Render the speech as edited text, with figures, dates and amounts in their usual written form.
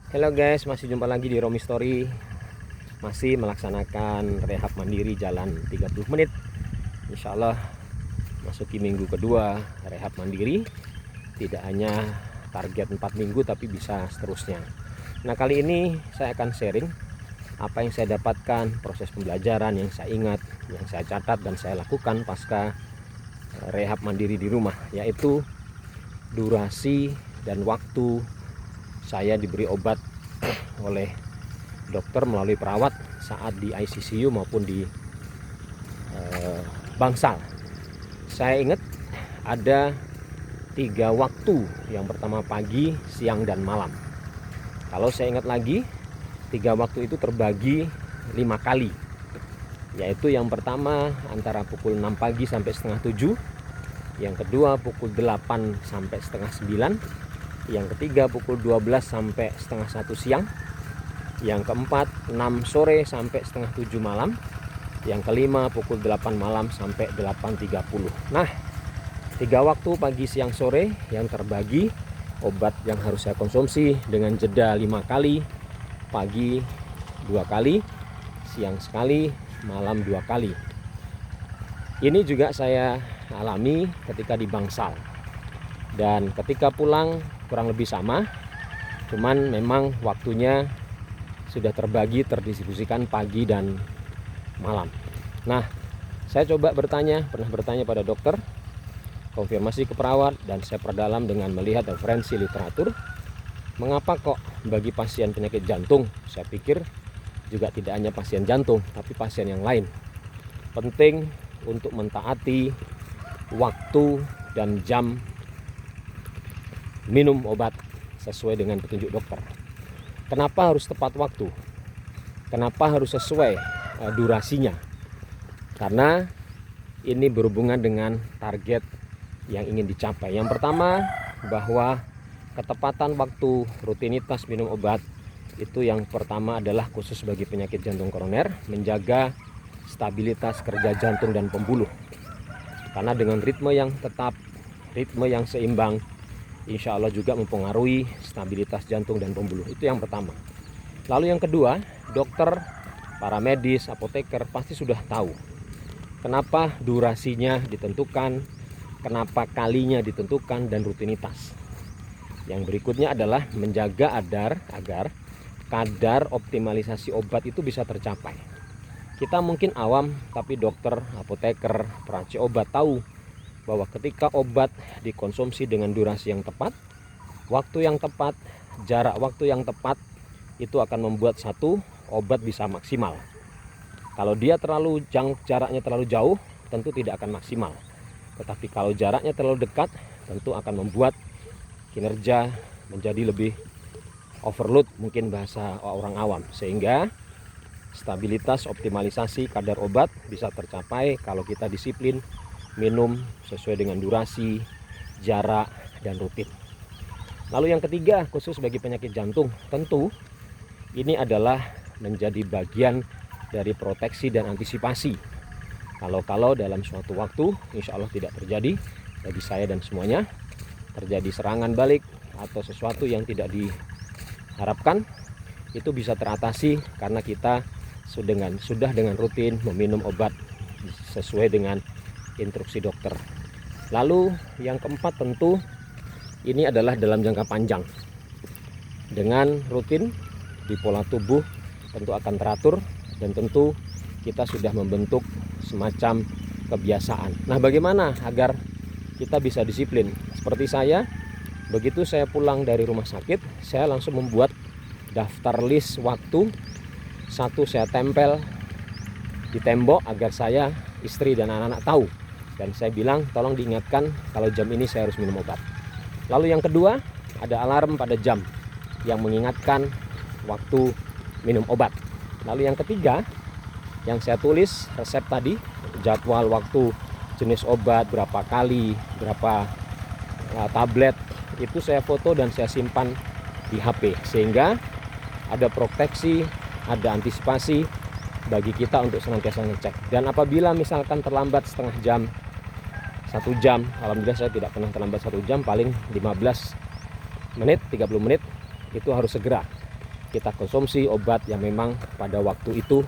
Halo guys, masih jumpa lagi di Romi Story. Masih melaksanakan rehab mandiri jalan 30 menit. Insya Allah masuki minggu kedua rehab mandiri. Tidak hanya target 4 minggu tapi bisa seterusnya. Nah, kali ini saya akan sharing apa yang saya dapatkan, proses pembelajaran yang saya ingat, yang saya catat dan saya lakukan pasca rehab mandiri di rumah, yaitu durasi dan waktu saya diberi obat oleh dokter melalui perawat saat di ICCU maupun di bangsal. Saya ingat ada 3 waktu. Yang pertama pagi, siang, dan malam. Kalau saya ingat lagi, 3 waktu itu terbagi 5 kali. Yaitu yang pertama antara pukul 6 pagi sampai setengah 7. Yang kedua pukul 8 sampai setengah 9. Yang ketiga pukul 12 sampai setengah 1 siang. Yang keempat 6 sore sampai setengah 7 malam. Yang kelima pukul 8 malam sampai 8.30. Nah, 3 waktu pagi, siang, sore yang terbagi obat yang harus saya konsumsi dengan jeda 5 kali. Pagi 2 kali, siang sekali, malam 2 kali. Ini juga saya alami ketika di bangsal. Dan ketika pulang kurang lebih sama, cuman memang waktunya sudah terbagi, terdistribusikan pagi dan malam. Nah, saya coba pernah bertanya pada dokter, konfirmasi ke perawat, dan saya perdalam dengan melihat referensi literatur. Mengapa kok bagi pasien penyakit jantung, saya pikir juga tidak hanya pasien jantung, tapi pasien yang lain, penting untuk mentaati waktu dan jam minum obat sesuai dengan petunjuk dokter. Kenapa harus tepat waktu? Kenapa harus sesuai durasinya? Karena ini berhubungan dengan target yang ingin dicapai. Yang pertama, bahwa ketepatan waktu rutinitas minum obat itu yang pertama adalah khusus bagi penyakit jantung koroner, menjaga stabilitas kerja jantung dan pembuluh. Karena dengan ritme yang tetap, ritme yang seimbang, insya Allah juga mempengaruhi stabilitas jantung dan pembuluh. Itu yang pertama. Lalu yang kedua, dokter, para medis, apoteker pasti sudah tahu kenapa durasinya ditentukan, kenapa kalinya ditentukan, dan rutinitas. Yang berikutnya adalah menjaga agar kadar optimalisasi obat itu bisa tercapai. Kita mungkin awam, tapi dokter, apoteker, peracik obat tahu bahwa ketika obat dikonsumsi dengan durasi yang tepat, waktu yang tepat, jarak waktu yang tepat, itu akan membuat satu obat bisa maksimal. Kalau dia jaraknya terlalu jauh, tentu tidak akan maksimal. Tetapi kalau jaraknya terlalu dekat, tentu akan membuat kinerja menjadi lebih overload, mungkin bahasa orang awam, sehingga stabilitas optimalisasi kadar obat bisa tercapai kalau kita disiplin minum sesuai dengan durasi, jarak, dan rutin. Lalu yang ketiga, khusus bagi penyakit jantung, tentu ini adalah menjadi bagian dari proteksi dan antisipasi. Kalau dalam suatu waktu, insya Allah tidak terjadi bagi saya dan semuanya, terjadi serangan balik atau sesuatu yang tidak diharapkan, itu bisa teratasi karena kita sudah dengan rutin meminum obat sesuai dengan instruksi dokter. Lalu yang keempat, tentu ini adalah dalam jangka panjang. Dengan rutin di pola tubuh tentu akan teratur, dan tentu kita sudah membentuk semacam kebiasaan. Nah, bagaimana agar kita bisa disiplin? Seperti saya, begitu saya pulang dari rumah sakit, saya langsung membuat daftar list waktu. Satu saya tempel di tembok agar saya, istri, dan anak-anak tahu. Dan saya bilang, tolong diingatkan kalau jam ini saya harus minum obat. Lalu yang kedua, ada alarm pada jam yang mengingatkan waktu minum obat. Lalu yang ketiga, yang saya tulis resep tadi, jadwal waktu, jenis obat, berapa kali, berapa tablet, itu saya foto dan saya simpan di HP. Sehingga ada proteksi, ada antisipasi bagi kita untuk senantiasa ngecek. Dan apabila misalkan terlambat setengah jam, 1 jam, alhamdulillah saya tidak pernah terlambat 1 jam, paling 15 menit, 30 menit, itu harus segera. kita konsumsi obat yang memang pada waktu itu